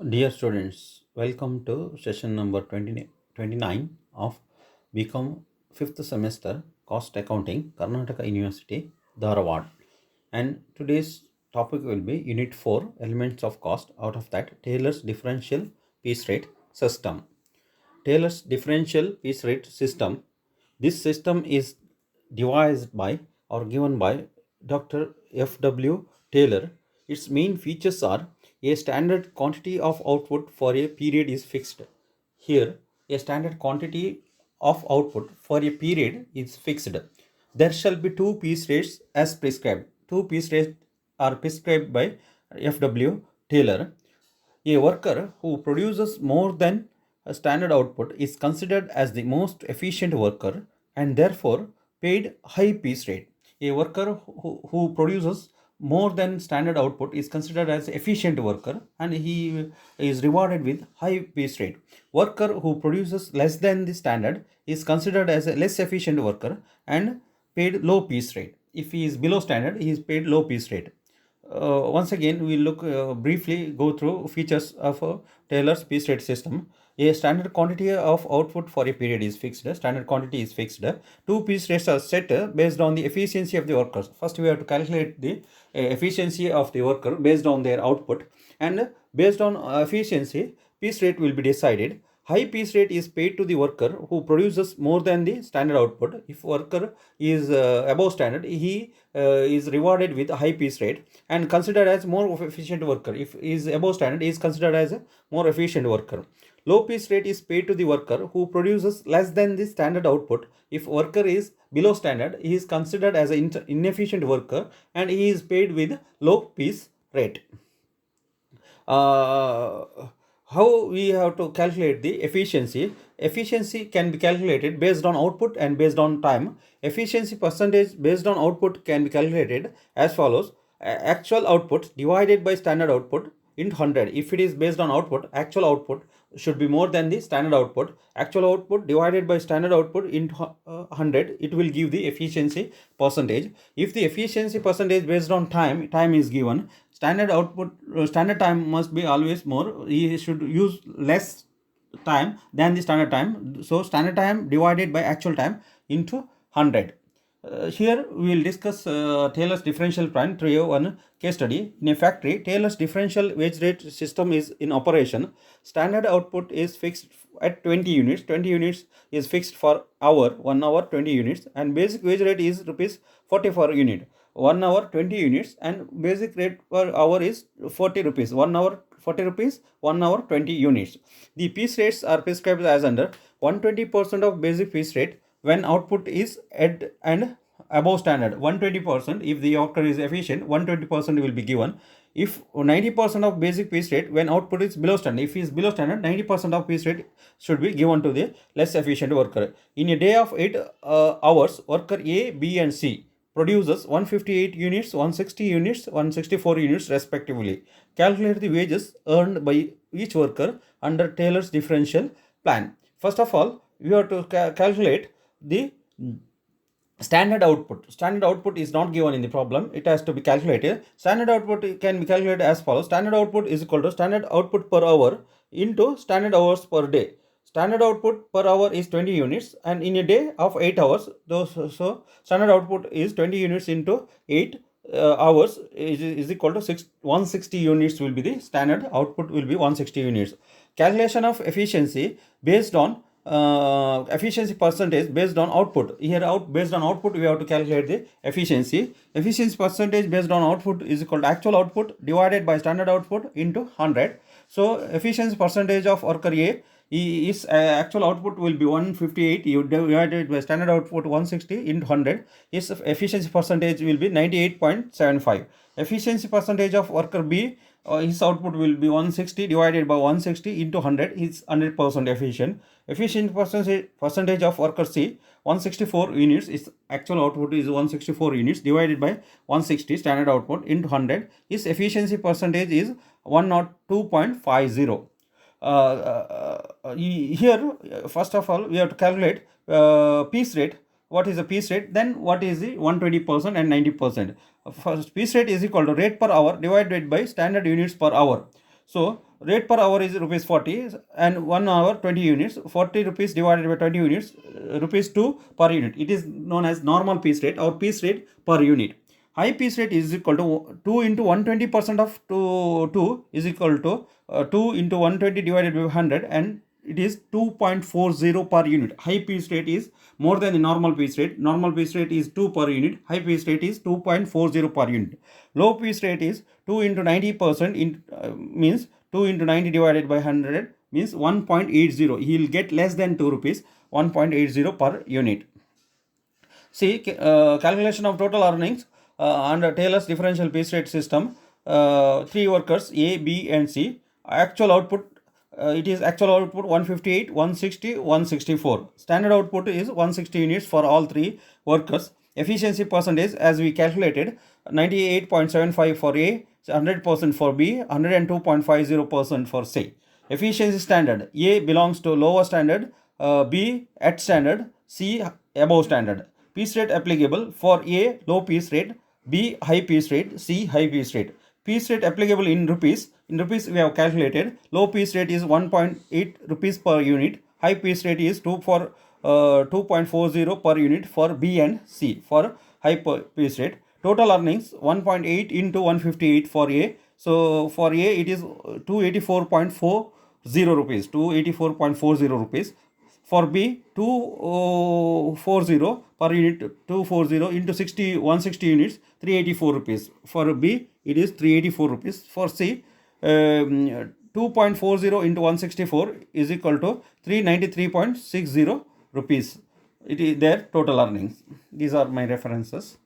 Dear students, welcome to session number 29 of BCom 5th semester Cost Accounting, Karnataka University, Dharwad. And today's topic will be Unit 4 Elements of Cost. Out of that, Taylor's Differential Piece Rate System. Taylor's differential piece rate system. This system is devised by or given by Dr. F.W. Taylor. Its main features are a standard quantity of output for a period is fixed. Here, a standard quantity of output for a period is fixed. There shall be two piece rates as prescribed. Two piece rates are prescribed by F.W. Taylor. A worker who produces more than a standard output is considered as the most efficient worker and therefore paid high piece rate. A worker who produces more than standard output is considered as efficient worker and he is rewarded with high piece rate. Worker who produces less than the standard is considered as a less efficient worker and paid low piece rate. If he is below standard, he is paid low piece rate. Once again, we look briefly go through features of Taylor's piece rate system. A standard quantity of output for a period is fixed. Standard quantity is fixed. Two piece rates are set based on the efficiency of the workers. First, we have to calculate the efficiency of the worker based on their output, and based on efficiency, piece rate will be decided. High piece rate is paid to the worker who produces more than the standard output. If worker is above standard, he is rewarded with a high piece rate and considered as more efficient worker. If he is above standard, he is considered as a more efficient worker. Low piece rate is paid to the worker who produces less than the standard output. If worker is below standard, he is considered as an inefficient worker and he is paid with low piece rate. How we have to calculate the efficiency can be calculated based on output and based on time. Efficiency percentage based on output can be calculated as follows: actual output divided by standard output into 100. If it is based on output, actual output should be more than the standard output. Actual output divided by standard output into 100, it will give the efficiency percentage. If the efficiency percentage based on time is given, standard time must be always more. You should use less time than the standard time, so standard time divided by actual time into 100. Here we will discuss Taylor's differential plan through one case study. In a factory, Taylor's differential wage rate system is in operation. Standard output is fixed at 20 units. 20 units is fixed for hour, 1 hour 20 units, and basic wage rate is rupees 40 per unit. 1 hour 20 units and basic rate per hour is 40 rupees. 1 hour 40 rupees, 1 hour 20 units. The piece rates are prescribed as under: 120% of basic piece rate when output is at and above standard. 120%, if the worker is efficient, 120% will be given. If 90% of basic piece rate when output is below standard, if he is below standard, 90% of piece rate should be given to the less efficient worker. In a day of 8 hours, worker A, B and C produces 158 units, 160 units, 164 units respectively. Calculate the wages earned by each worker under Taylor's differential plan. First of all, we have to calculate the standard output is not given in the problem, it has to be calculated. Standard output can be calculated as follows: standard output is equal to standard output per hour into standard hours per day. Standard output per hour is 20 units and in a day of 8 hours, so standard output is 20 units into 8 hours is equal to 160 units will be the standard output, will be 160 units. Calculation of efficiency based on efficiency percentage based on output. Here based on output we have to calculate the efficiency. Efficiency percentage based on output is equal to actual output divided by standard output into 100. So efficiency percentage of worker A is actual output will be 158, you divided by standard output 160 into 100. His efficiency percentage will be 98.75. Efficiency percentage of worker B, his output will be 160 divided by 160 into 100, is 100% efficient. Efficient percentage of worker C, 164 units, is actual output is 164 units divided by 160 standard output into 100, his efficiency percentage is 102.50. Here first of all we have to calculate piece rate. What is the piece rate, then what is the 120% and 90%. First, piece rate is equal to rate per hour divided by standard units per hour. So rate per hour is rupees 40 and 1 hour 20 units. 40 rupees divided by 20 units, rupees 2 per unit. It is known as normal piece rate or piece rate per unit. High piece rate is equal to 2 into 120% of 2 is equal to 2 into 120 divided by 100, and it is 2.40 per unit. High piece rate is more than the normal piece rate. Normal piece rate is 2 per unit. High piece rate is 2.40 per unit. Low piece rate is 2 into 90% means 2 into 90 divided by 100 means 1.80. He will get less than 2 rupees, 1.80 per unit. See, calculation of total earnings under Taylor's differential piece rate system. 3 workers A, B and C. Actual output, it is actual output 158, 160, 164. Standard output is 160 units for all 3 workers. Efficiency percentage, as we calculated, 98.75 for A, 100% for B, 102.50% for C. Efficiency standard, A belongs to lower standard, B at standard, C above standard. Piece rate applicable for A, low piece rate, B high piece rate, C high piece rate. Piece rate applicable in rupees. In rupees we have calculated. Low piece rate is 1.8 rupees per unit. High piece rate is 2.40 per unit for B and C for high piece rate. Total earnings 1.8 into 158 for A. So for A it is 284.40 rupees. 284.40 rupees. For B, 240 per unit, 240 into 60, 160 units, 384 rupees. For B, it is 384 rupees. For C, 2.40 into 164 is equal to 393.60 rupees. It is their total earnings. These are my references.